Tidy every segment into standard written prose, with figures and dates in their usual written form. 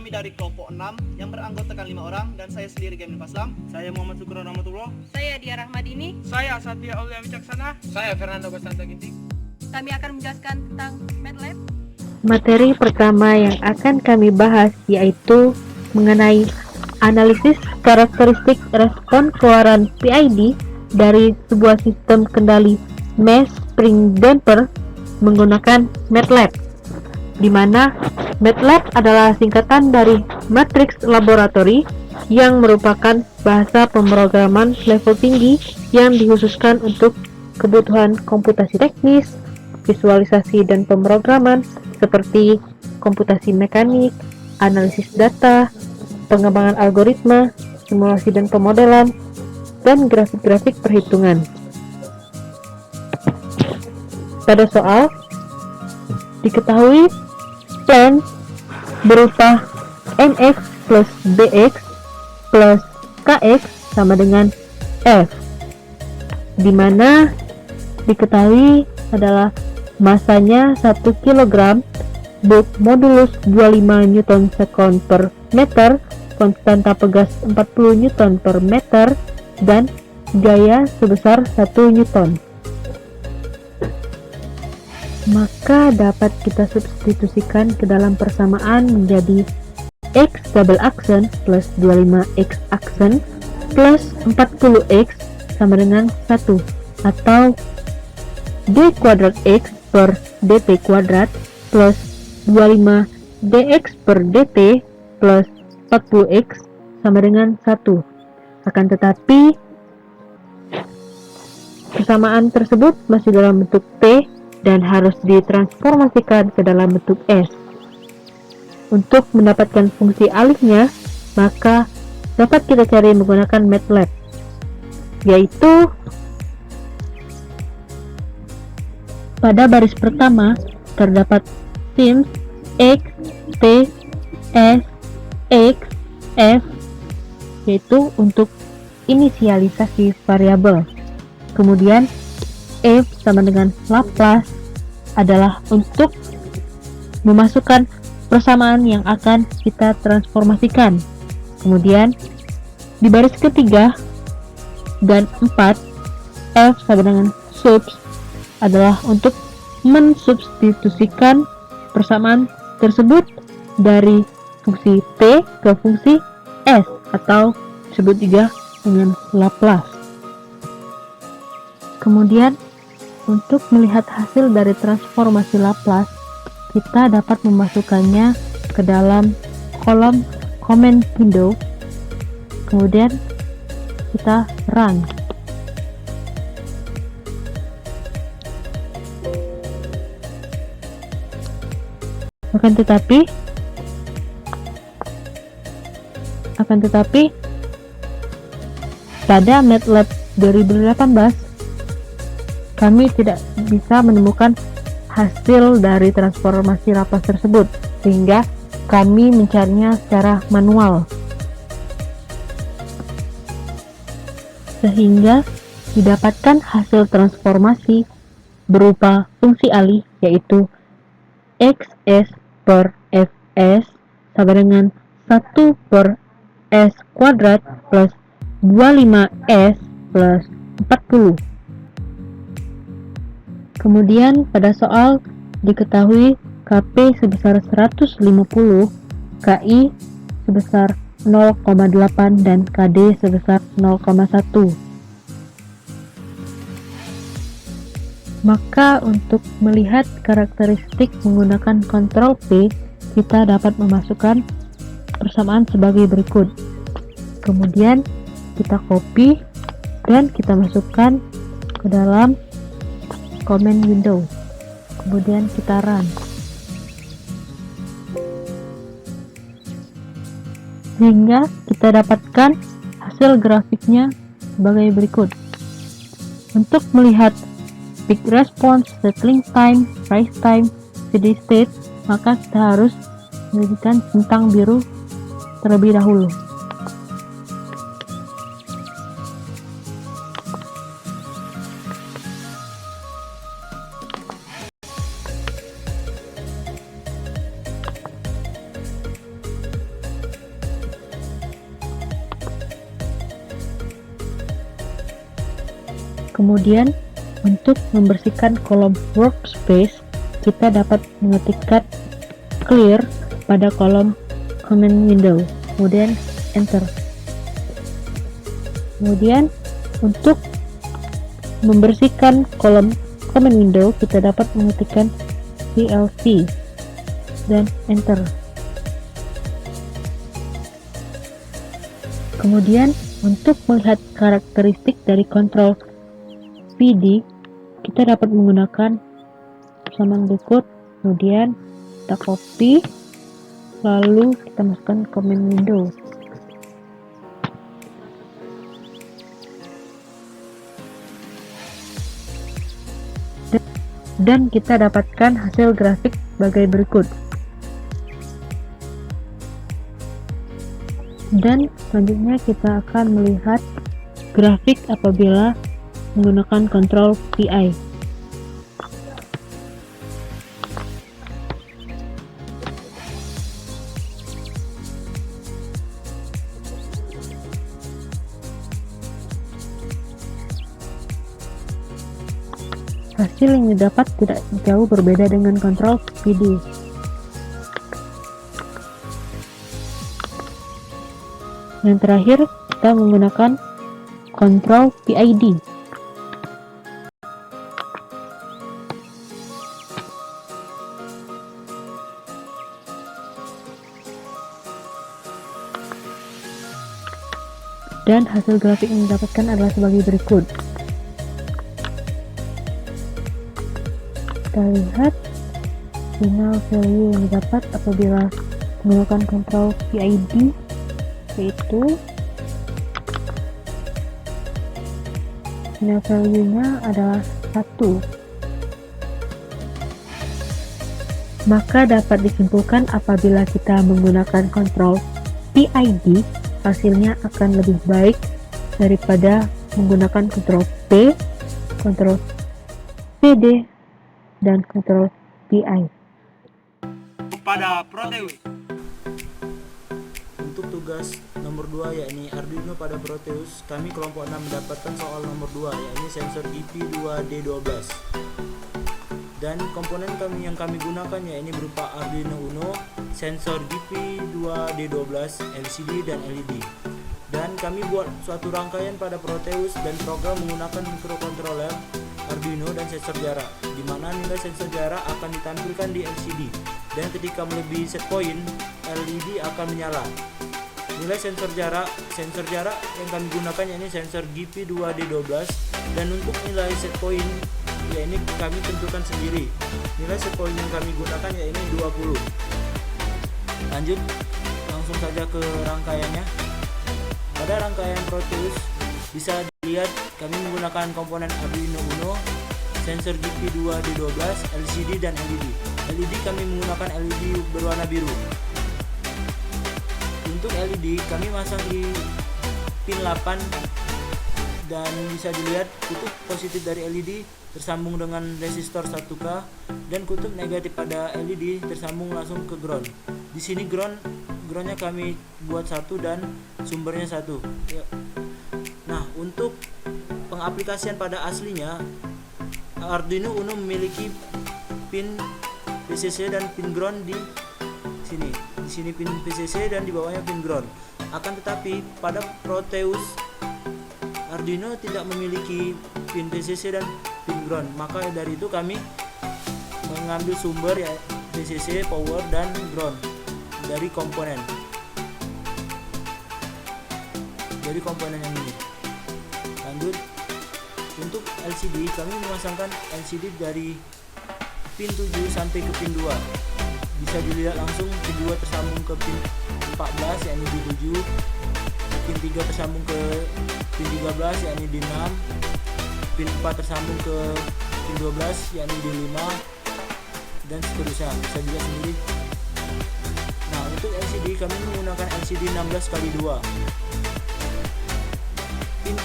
kami dari kelompok 6 yang beranggotakan 5 orang dan saya sendiri Gamin Faslam. Saya Muhammad Syukur Rahmatullah. Saya Dia Rahmadini. Saya Satya Aulia Wicaksana. Saya Fernando Bastanta Ginting. Kami akan menjelaskan tentang MATLAB. Materi pertama yang akan kami bahas yaitu mengenai analisis karakteristik respon keluaran PID dari sebuah sistem kendali mass spring damper menggunakan MATLAB, di mana MATLAB adalah singkatan dari Matrix Laboratory yang merupakan bahasa pemrograman level tinggi yang dikhususkan untuk kebutuhan komputasi teknis, visualisasi dan pemrograman seperti komputasi mekanik, analisis data, pengembangan algoritma, simulasi dan pemodelan, dan grafik-grafik perhitungan. Pada soal, diketahui plan berupa mx plus bx plus kx sama dengan f, di mana diketahui adalah masanya 1 kg, Buk modulus 25 Newton second per meter, konstanta pegas 40 Newton per meter, dan gaya sebesar 1 Newton. Maka dapat kita substitusikan ke dalam persamaan menjadi x double aksen plus 25x aksen plus 40x sama dengan 1, atau d kuadrat x per dt kuadrat plus 25 dx per dt plus 40x sama dengan 1. Akan tetapi persamaan tersebut masih dalam bentuk T dan harus ditransformasikan ke dalam bentuk S. Untuk mendapatkan fungsi alihnya, maka dapat kita cari menggunakan MATLAB, yaitu pada baris pertama terdapat sims x, t, s, x, f, yaitu untuk inisialisasi variabel. Kemudian f sama dengan Laplace adalah untuk memasukkan persamaan yang akan kita transformasikan. Kemudian di baris ketiga dan 4, f sama dengan subs adalah untuk mensubstitusikan persamaan tersebut dari fungsi t ke fungsi s, atau disebut juga dengan Laplace. Kemudian untuk melihat hasil dari transformasi Laplace, kita dapat memasukkannya ke dalam kolom command window, kemudian kita run. Akan tetapi pada MATLAB 2018 kami tidak bisa menemukan hasil dari transformasi Laplace tersebut, sehingga kami mencarinya secara manual, sehingga didapatkan hasil transformasi berupa fungsi alih, yaitu xs per fs sama dengan 1 per s kuadrat plus 25s plus 40. Kemudian pada soal diketahui Kp sebesar 150, Ki sebesar 0,8 dan Kd sebesar 0,1. Maka untuk melihat karakteristik menggunakan Ctrl P, kita dapat memasukkan persamaan sebagai berikut. Kemudian kita copy dan kita masukkan ke dalam command window. Kemudian kita run. Sehingga kita dapatkan hasil grafiknya sebagai berikut. Untuk melihat peak response, settling time, rise time, steady state, maka kita harus menjadikan centang biru terlebih dahulu. Kemudian untuk membersihkan kolom workspace, kita dapat mengetikkan clear pada kolom command window, kemudian enter. Kemudian untuk membersihkan kolom command window, kita dapat mengetikkan clc dan enter. Kemudian untuk melihat karakteristik dari kontrol PD, kita dapat menggunakan persamaan berikut. Kemudian kita copy, lalu kita masukkan command window. Dan kita dapatkan hasil grafik sebagai berikut. Dan selanjutnya kita akan melihat grafik apabila menggunakan kontrol PI. Hasil yang didapat tidak jauh berbeda dengan kontrol PD. Yang terakhir, kita menggunakan kontrol PID. Dan hasil grafik yang didapatkan adalah sebagai berikut. Kita lihat final value yang didapat apabila menggunakan kontrol PID, yaitu final value-nya adalah 1. Maka dapat disimpulkan apabila kita menggunakan kontrol PID, hasilnya akan lebih baik daripada menggunakan kontrol P, kontrol PD, dan kontrol PI. Pada Proteus. Untuk tugas nomor 2 yakni Arduino pada Proteus, kami kelompok 6 mendapatkan soal nomor 2 yakni sensor IP2D12. Dan komponen yang kami gunakan yakni berupa Arduino Uno, sensor IP2D12, LCD dan LED. Dan kami buat suatu rangkaian pada Proteus dan program menggunakan microcontroller, Arduino dan sensor jarak, di mana nilai sensor jarak akan ditampilkan di LCD, dan ketika melebihi set point, LED akan menyala. Nilai sensor jarak yang kami gunakan yakni sensor IP2D12, dan untuk nilai set point yakni kami tentukan sendiri. Nilai set point yang kami gunakan yakni 20. Lanjut, langsung saja ke rangkaiannya. Pada rangkaian Proteus bisa dilihat kami menggunakan komponen Arduino Uno, sensor IP2D12, LCD dan LED. LED kami menggunakan LED berwarna biru. Untuk LED kami masang di pin 8 dan bisa dilihat kutub positif dari LED tersambung dengan resistor 1K dan kutub negatif pada LED tersambung langsung ke ground. Di sini groundnya kami buat 1 dan sumbernya 1. Ya. Nah, untuk pengaplikasian pada aslinya, Arduino Uno memiliki pin VCC dan pin ground di sini. Di sini pin VCC dan di bawahnya pin ground. Akan tetapi pada Proteus Arduino tidak memiliki pin VCC dan pin ground. Maka dari itu kami mengambil sumber ya VCC, power dan ground dari komponen yang ini. Lanjut, untuk LCD kami memasangkan LCD dari pin 7 sampai ke pin 2. Bisa dilihat langsung pin 2 tersambung ke pin 14 yakni di 7, pin 3 tersambung ke pin 13 yakni di 6, pin 4 tersambung ke pin 12 yakni di 5, dan seterusnya. Bisa dilihat sendiri. Nah, untuk LCD kami menggunakan LCD 16x2. Pin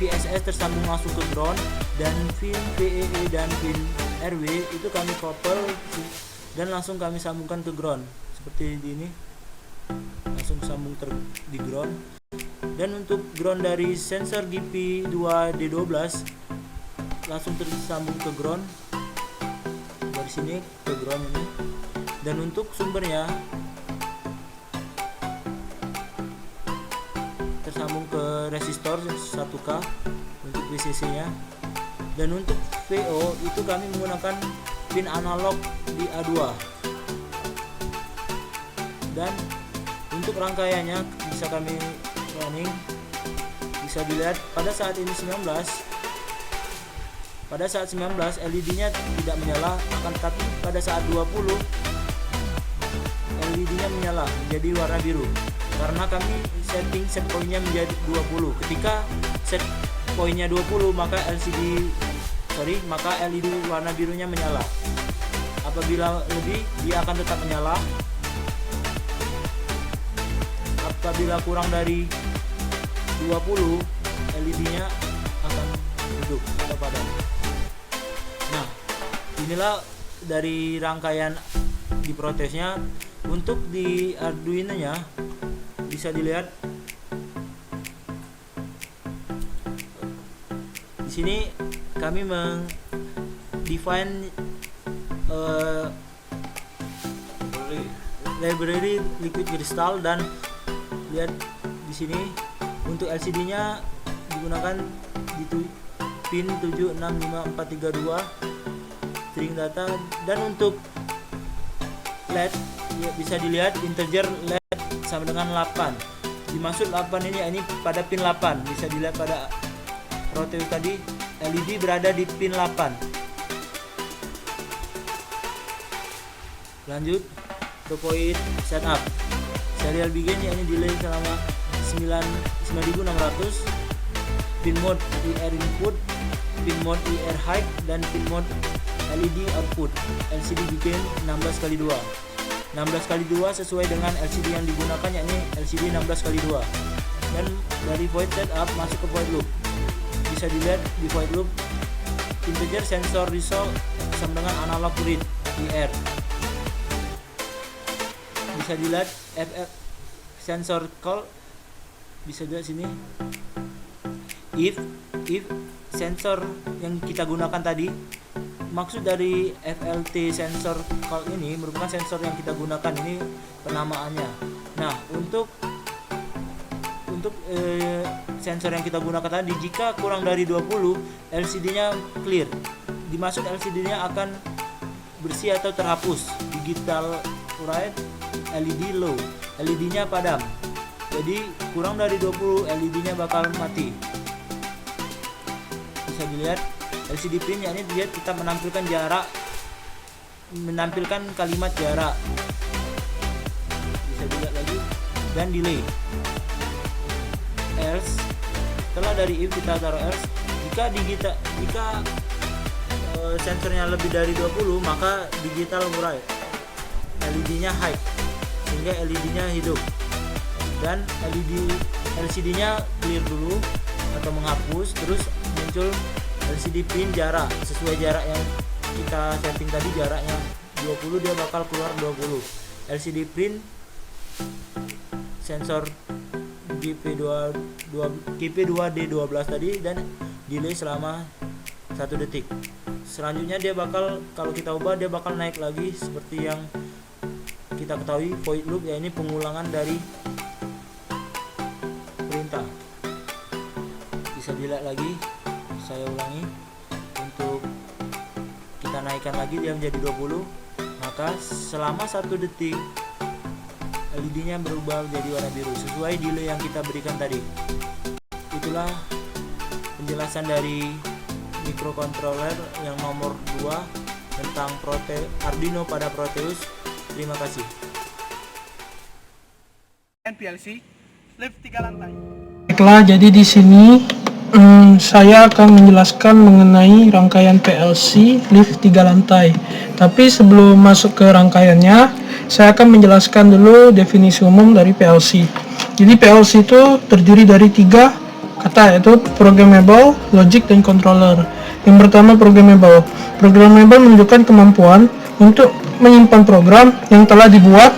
VSS tersambung langsung ke ground, dan pin VEE dan pin RW itu kami couple dan langsung kami sambungkan ke ground seperti ini, langsung sambung di ground. Dan untuk ground dari sensor GP2D12 langsung tersambung ke ground dari sini ke ground ini. Dan untuk sumbernya tersambung ke resistor 1K untuk VCC nya. Dan untuk VO itu kami menggunakan pin analog di A2. Dan untuk rangkaiannya bisa kami running, bisa dilihat pada saat ini 19 LED nya tidak menyala, akan tetapi pada saat 20 LED nya menyala menjadi warna biru karena kami setting set pointnya menjadi 20. Ketika set pointnya 20 maka LED warna birunya menyala. Apabila lebih dia akan tetap menyala. Apabila kurang dari 20 LED nya akan redup atau padam. Nah, inilah dari rangkaian di Proteusnya. Untuk di Arduino nya bisa dilihat di sini kami define library liquid crystal, dan lihat di sini untuk LCD nya digunakan di pin 765432 string data. Dan untuk LED ya, bisa dilihat integer LED sama dengan 8. Dimaksud 8 ini pada pin 8. Bisa dilihat pada Proteus tadi LED berada di pin 8. Lanjut ke poin setup. Serial begin yakni delay selama 9600, pin mode IR input, pin mode IR high, dan pin mode LED output. LCD begin 16x2. 16x2 sesuai dengan LCD yang digunakan yakni LCD 16x2. Dan dari void setup masuk ke void loop. Bisa dilihat di void loop integer sensor result sama dengan analog read IR. Bisa dilihat FF sensor call, bisa dilihat sini. If sensor yang kita gunakan tadi, maksud dari FLT sensor call ini merupakan sensor yang kita gunakan, ini penamaannya. Nah, untuk sensor yang kita gunakan tadi, jika kurang dari 20 LCD-nya clear. Dimaksud LCD-nya akan bersih atau terhapus. Digital white, LED low, LED-nya padam. Jadi kurang dari 20 LED-nya bakal mati. Bisa dilihat LCD pin yakni dia tetap menampilkan jarak, menampilkan kalimat jarak. Bisa dilihat lagi. Dan delay. Else, setelah dari if kita taruh else, jika sensornya lebih dari 20 maka digital bright, LED-nya high sehingga LED-nya hidup, dan LCD-nya clear dulu atau menghapus, terus muncul LCD pin jarak sesuai jarak yang kita setting tadi, jaraknya 20 dia bakal keluar 20. LCD pin sensor GP2D12 tadi, dan delay selama 1 detik. Selanjutnya dia bakal, kalau kita ubah dia bakal naik lagi seperti yang kita ketahui void loop, ya ini pengulangan dari perintah. Bisa dilihat lagi, saya ulangi, untuk kita naikkan lagi dia menjadi 20, maka selama 1 detik LED-nya berubah menjadi warna biru sesuai delay yang kita berikan tadi. Itulah penjelasan dari microcontroller yang nomor 2 tentang Arduino pada Proteus. Terima kasih. PLC lift 3 lantai. Baiklah, jadi di sini saya akan menjelaskan mengenai rangkaian PLC lift 3 lantai. Tapi sebelum masuk ke rangkaiannya, saya akan menjelaskan dulu definisi umum dari PLC. Jadi PLC itu terdiri dari 3 kata, yaitu programmable, logic, dan controller. Yang pertama programmable. Programmable menunjukkan kemampuan untuk menyimpan program yang telah dibuat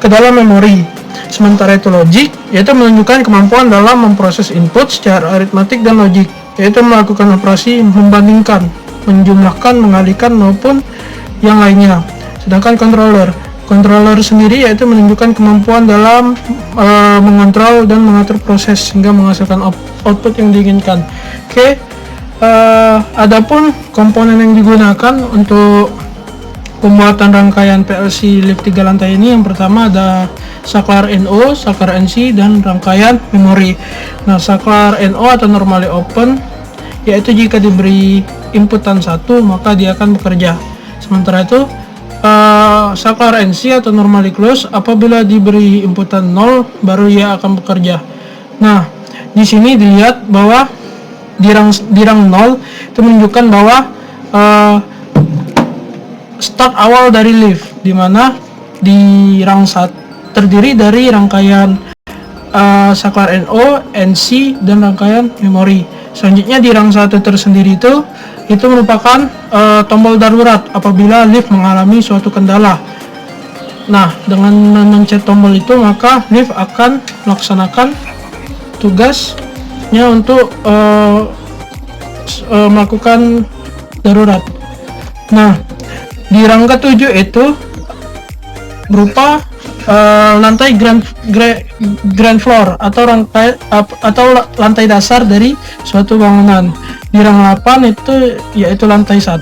ke dalam memori. Sementara itu logic, yaitu menunjukkan kemampuan dalam memproses input secara aritmatik dan logik. yaitu melakukan operasi membandingkan, menjumlahkan, mengalihkan maupun yang lainnya. Sedangkan controller sendiri yaitu menunjukkan kemampuan dalam mengontrol dan mengatur proses sehingga menghasilkan output yang diinginkan. Oke. Adapun komponen yang digunakan untuk pembuatan rangkaian PLC lift 3 lantai ini, yang pertama ada saklar NO, saklar NC, dan rangkaian memori. Nah, saklar NO atau normally open yaitu jika diberi inputan 1 maka dia akan bekerja. Sementara itu saklar NC atau normally close apabila diberi inputan 0 baru ia akan bekerja. Nah, di sini dilihat bahwa di rang 0 itu menunjukkan bahwa start awal dari lift, dimana di rang 1 terdiri dari rangkaian saklar NO, NC, dan rangkaian memori. Selanjutnya di rang 1 tersendiri itu merupakan tombol darurat apabila lift mengalami suatu kendala. Nah, dengan memencet tombol itu maka lift akan melaksanakan tugasnya untuk melakukan darurat. Nah, di rang ke-7 itu berupa lantai ground floor atau lantai dasar dari suatu bangunan. Di rang 8 itu yaitu lantai 1,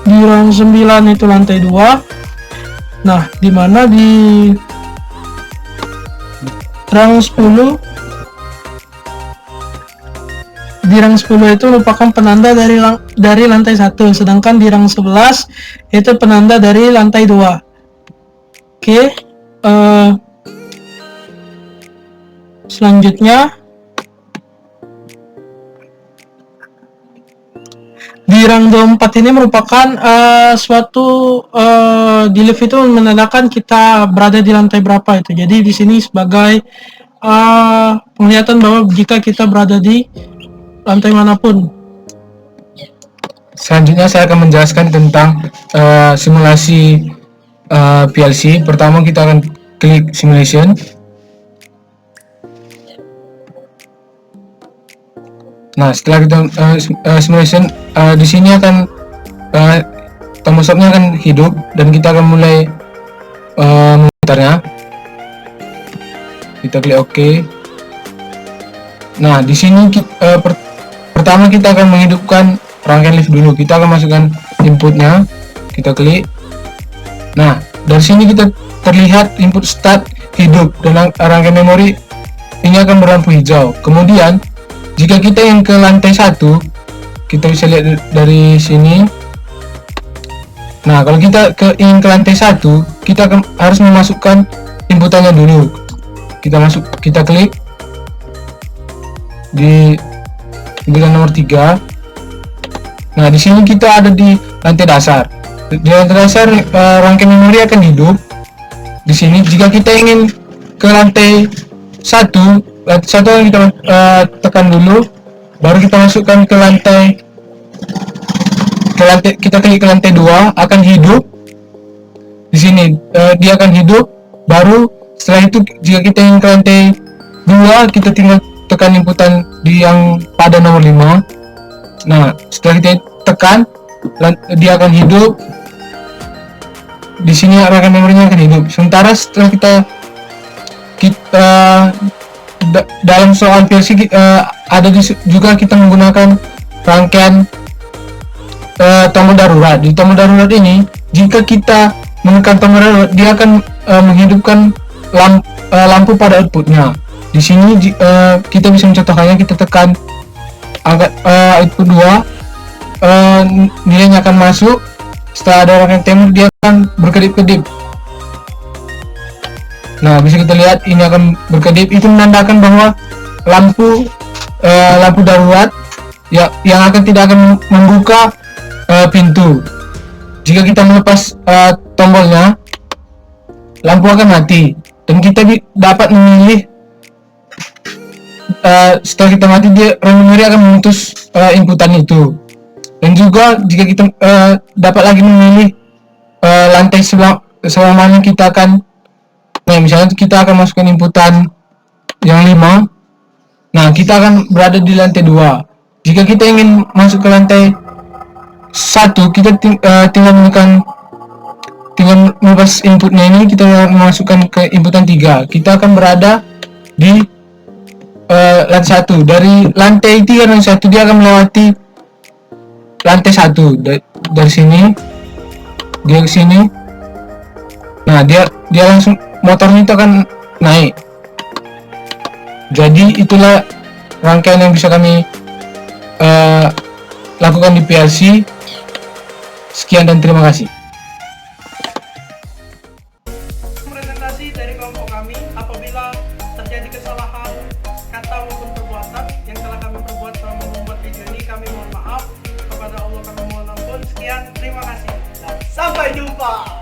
di rang 9 itu lantai 2. Nah, di mana di rang 10 itu merupakan penanda dari lantai 1, sedangkan di rang 11 itu penanda dari lantai 2. Oke, selanjutnya di rang 24 ini merupakan suatu di lift itu menandakan kita berada di lantai berapa itu. Jadi di sini sebagai penglihatan bahwa jika kita berada di lantai manapun. Selanjutnya saya akan menjelaskan tentang simulasi PLC. Pertama kita akan klik simulation. Nah, setelah kita simulation, di sini akan tombol stopnya akan hidup dan kita akan mulai memutarnya. Kita klik OK. Nah, di sini pertama kita akan menghidupkan rangkaian lift dulu. Kita akan masukkan inputnya. Kita klik. Nah, dari sini kita terlihat input start hidup dan rangkaian memori ini akan berlampu hijau. Kemudian jika kita yang ke lantai 1, kita bisa lihat dari sini. Nah, kalau kita ingin ke lantai 1, kita harus memasukkan inputannya dulu. Kita klik di bulan nomor 3. Nah, di sini kita ada di lantai dasar. Di lantai dasar rangkaian memori akan hidup. Di sini jika kita ingin ke lantai 1 kita tekan dulu, baru kita masukkan ke lantai kita klik ke lantai 2, akan hidup. Di sini dia akan hidup. Baru setelah itu jika kita ingin ke lantai 2, kita tinggal tekan inputan di yang pada nomor 5. Nah, setelah kita tekan, dia akan hidup. Di sini rangkaian memorinya akan hidup. Sementara setelah kita dalam soal PLC ada juga kita menggunakan rangkaian tombol darurat. Di tombol darurat ini, jika kita menekan tombol darurat, dia akan menghidupkan lampu pada outputnya. Di sini kita bisa mencontohkannya. Kita tekan angka output 2, nilainya akan masuk. Setelah ada rangkaian timer, dia akan berkedip-kedip. Nah, bisa kita lihat ini akan berkedip. Itu menandakan bahwa lampu darurat yang tidak akan membuka pintu. Jika kita melepas tombolnya, lampu akan mati dan kita dapat memilih. Setelah kita mati, rangkaian memori akan memutus inputan itu. Dan juga jika kita dapat lagi memilih lantai sebelah mana kita akan, nah misalnya kita akan masukkan inputan yang 5. Nah, kita akan berada di lantai 2. Jika kita ingin masuk ke lantai 1, kita tinggal melepas inputnya ini, kita memasukkan ke inputan 3. Kita akan berada di lantai 1. Dari lantai 3 dan 1 dia akan melewati lantai 1. Dari sini dia ke sini. Nah, dia langsung, motornya itu akan naik. Jadi itulah rangkaian yang bisa kami lakukan di PLC. Sekian dan terima kasih. Presentasi dari kelompok kami. Apabila terjadi kesalahan kata maupun perbuatan yang telah kami perbuat selama membuat video ini, kami mohon maaf. Kepada Allah kami mohon ampun. Sekian, terima kasih. Dan sampai jumpa.